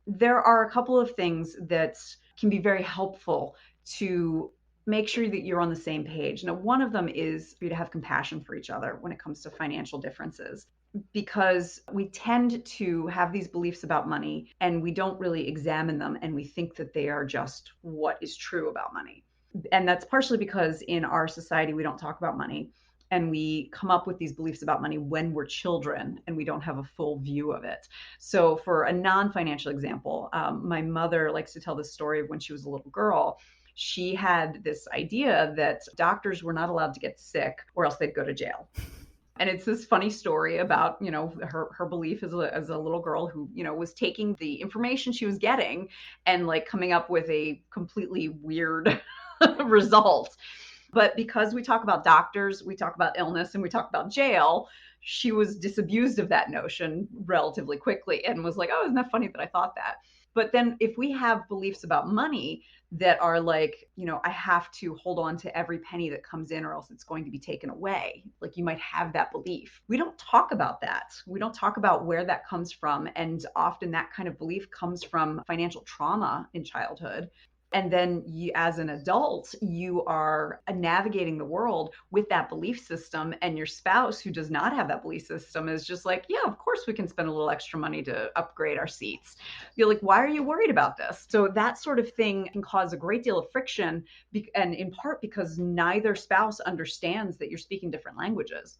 There are a couple of things that can be very helpful to make sure that you're on the same page. Now, one of them is for you to have compassion for each other when it comes to financial differences, because we tend to have these beliefs about money and we don't really examine them and we think that they are just what is true about money. And that's partially because in our society, we don't talk about money and we come up with these beliefs about money when we're children and we don't have a full view of it. So, for a non financial example, my mother likes to tell this story of when she was a little girl. She had this idea that doctors were not allowed to get sick or else they'd go to jail. And it's this funny story about, her belief as a little girl who, was taking the information she was getting and like coming up with a completely weird result. But because we talk about doctors, we talk about illness, and we talk about jail, she was disabused of that notion relatively quickly and was like, oh, isn't that funny that I thought that? But then if we have beliefs about money that are like, I have to hold on to every penny that comes in or else it's going to be taken away. Like you might have that belief. We don't talk about that. We don't talk about where that comes from. And often that kind of belief comes from financial trauma in childhood. And then you, as an adult, you are navigating the world with that belief system, and your spouse who does not have that belief system is just like, yeah, of course we can spend a little extra money to upgrade our seats. You're like, why are you worried about this? So that sort of thing can cause a great deal of friction, and in part because neither spouse understands that you're speaking different languages.